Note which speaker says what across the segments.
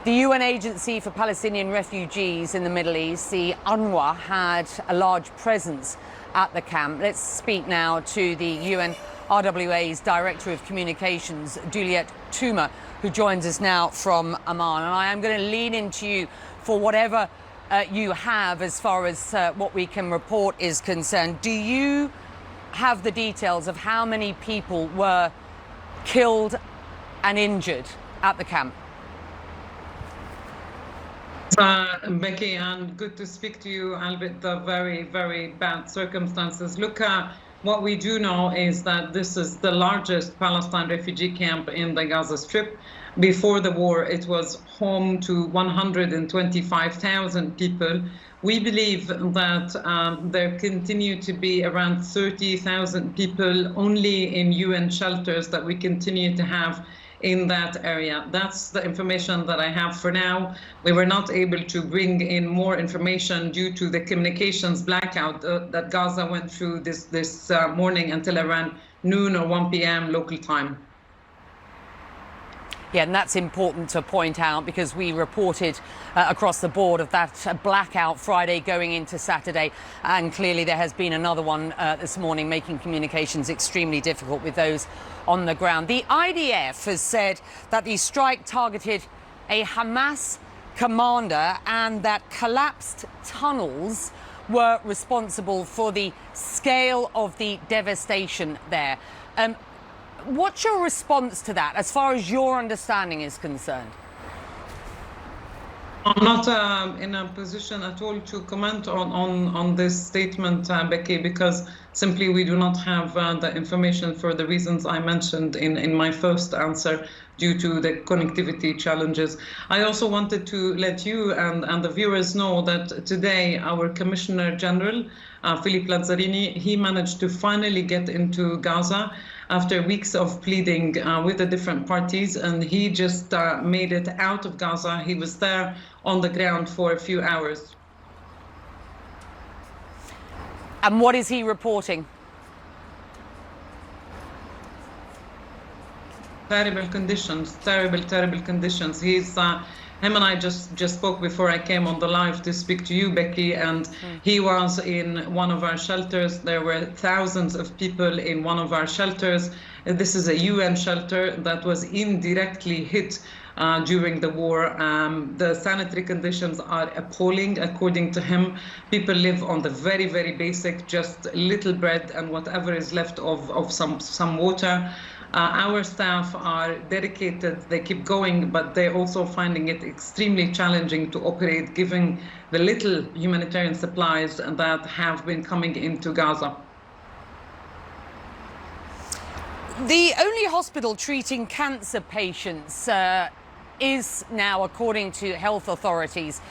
Speaker 1: The UN Agency for Palestinian Refugees in the Middle East, the UNRWA, had a large presence at the camp. Let's speak now to the UNRWA's Director of Communications, Juliette Touma, who joins us now from Amman. And I am going to lean into you for whatever you have as far as what we can report is concerned. Do you have the details of how many people were killed and injured at the camp?
Speaker 2: Becky, and good to speak to you, albeit the very, very bad circumstances. Look, what we do know is that this is the largest Palestine refugee camp in the Gaza Strip. Before the war, it was home to 125,000 people. We believe that there continue to be around 30,000 people only in UN shelters that we continue to have in that area. That's the information that I have for now. We were not able to bring in more information due to the communications blackout that Gaza went through this morning until around noon or 1 p.m. local time.
Speaker 1: Yeah, and that's important to point out because we reported across the board of that blackout Friday going into Saturday, and clearly there has been another one this morning, making communications extremely difficult with those on the ground. The IDF has said that the strike targeted a Hamas commander and that collapsed tunnels were responsible for the scale of the devastation there. What's your response to that, as far as your understanding is concerned?
Speaker 2: I'm not in a position at all to comment on this statement, Becky, because simply we do not have the information for the reasons I mentioned in my first answer due to the connectivity challenges. I also wanted to let you and the viewers know that today our Commissioner General, Philippe Lazzarini, he managed to finally get into Gaza after weeks of pleading with the different parties, and he just made it out of Gaza. He was there on the ground for a few hours.
Speaker 1: And what is he reporting?
Speaker 2: Terrible conditions, terrible conditions. Him and I just spoke before I came on the live to speak to you, Becky, and he was in one of our shelters. There were thousands of people in one of our shelters. This is a UN shelter that was indirectly hit during the war. The sanitary conditions are appalling, according to him. People live on the very, very basic, just little bread and whatever is left of some water. Our staff are dedicated, they keep going, but they're also finding it extremely challenging to operate, given the little humanitarian supplies that have been coming into Gaza.
Speaker 1: The only hospital treating cancer patients is now, according to health authorities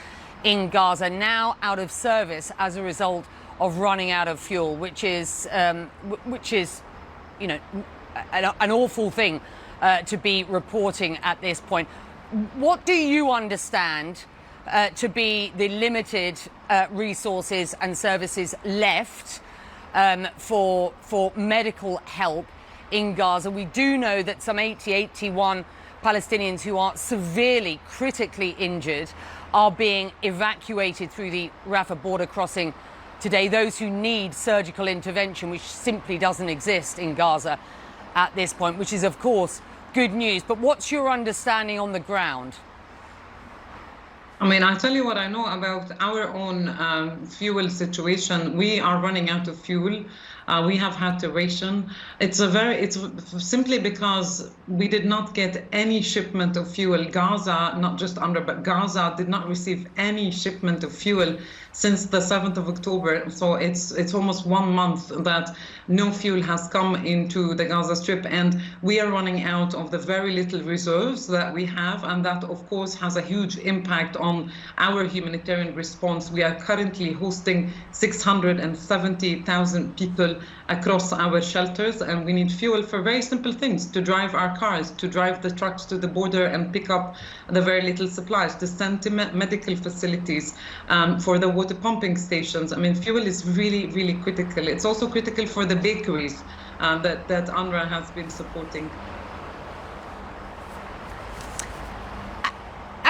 Speaker 1: in Gaza, now out of service as a result of running out of fuel, which is, you know, an awful thing to be reporting at this point. What do you understand to be the limited resources and services left for medical help in Gaza? We do know that some 81 Palestinians who are severely, critically injured are being evacuated through the Rafah border crossing today. Those who need surgical intervention, which simply doesn't exist in Gaza at this point, which is, of course, good news. But what's your understanding on the ground?
Speaker 2: I mean, I'll tell you what I know about our own fuel situation. We are running out of fuel. We have had to ration. It's simply because we did not get any shipment of fuel. Gaza, not just UNRWA, but Gaza did not receive any shipment of fuel since the 7th of October. So it's almost 1 month that no fuel has come into the Gaza Strip, and we are running out of the very little reserves that we have, and that of course has a huge impact on our humanitarian response. We are currently hosting 670,000 people across our shelters, and we need fuel for very simple things: to drive our cars, to drive the trucks to the border and pick up the very little supplies, to send to medical facilities, for the water pumping stations. I mean, fuel is really, really critical. It's also critical for the bakeries that UNRWA has been supporting.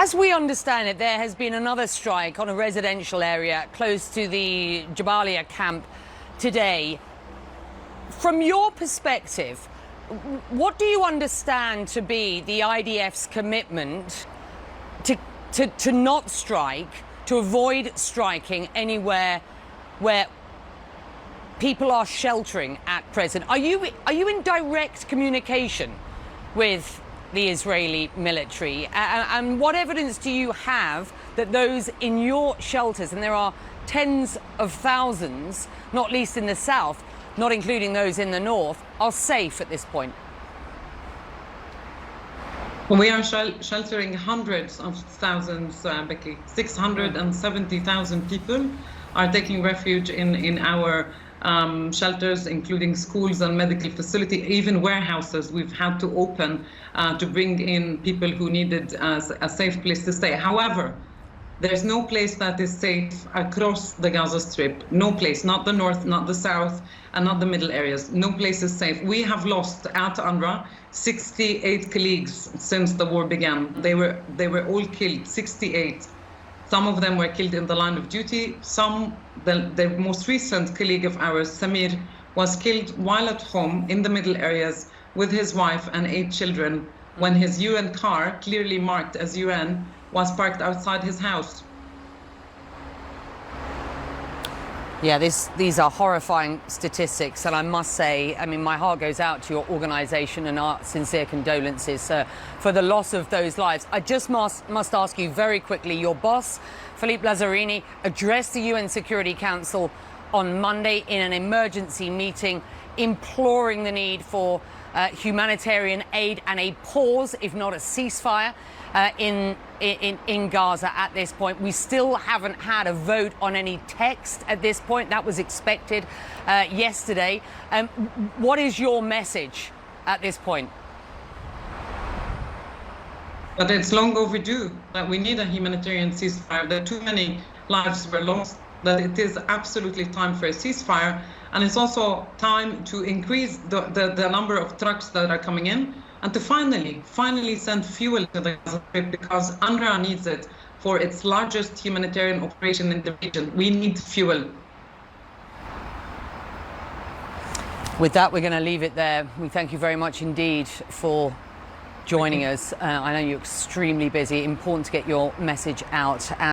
Speaker 1: As we understand it, there has been another strike on a residential area close to the Jabalia camp today. From your perspective, what do you understand to be the IDF's commitment to not strike, to avoid striking anywhere where people are sheltering at present? Are you in direct communication with the Israeli military? And what evidence do you have that those in your shelters, and there are tens of thousands, not least in the south, not including those in the north, are safe at this point?
Speaker 2: Well, we are sheltering hundreds of thousands, Becky. 670,000 people are taking refuge in our shelters, including schools and medical facilities, even warehouses we've had to open to bring in people who needed a safe place to stay. However, there's no place that is safe across the Gaza Strip. No place, not the north, not the south, and not the middle areas. No place is safe. We have lost at UNRWA 68 colleagues since the war began. They were all killed, 68. Some of them were killed in the line of duty. The most recent colleague of ours, Samir, was killed while at home in the middle areas with his wife and 8 children when his UN car, clearly marked as UN, was parked outside his house.
Speaker 1: Yeah, these are horrifying statistics, and I must say, I mean, my heart goes out to your organisation and our sincere condolences for the loss of those lives. I just must ask you very quickly, your boss, Philippe Lazzarini, addressed the UN Security Council on Monday in an emergency meeting, imploring the need for humanitarian aid and a pause, if not a ceasefire, in Gaza at this point. We still haven't had a vote on any text at this point. That was expected yesterday. What is your message at this point?
Speaker 2: But it's long overdue, that we need a humanitarian ceasefire. There are too many lives were lost, that it is absolutely time for a ceasefire. And it's also time to increase the number of trucks that are coming in, and to finally send fuel to the Gaza Strip, because UNRWA needs it for its largest humanitarian operation in the region. We need fuel.
Speaker 1: With that, we're going to leave it there. We thank you very much indeed for joining us. I know you're extremely busy. Important to get your message out.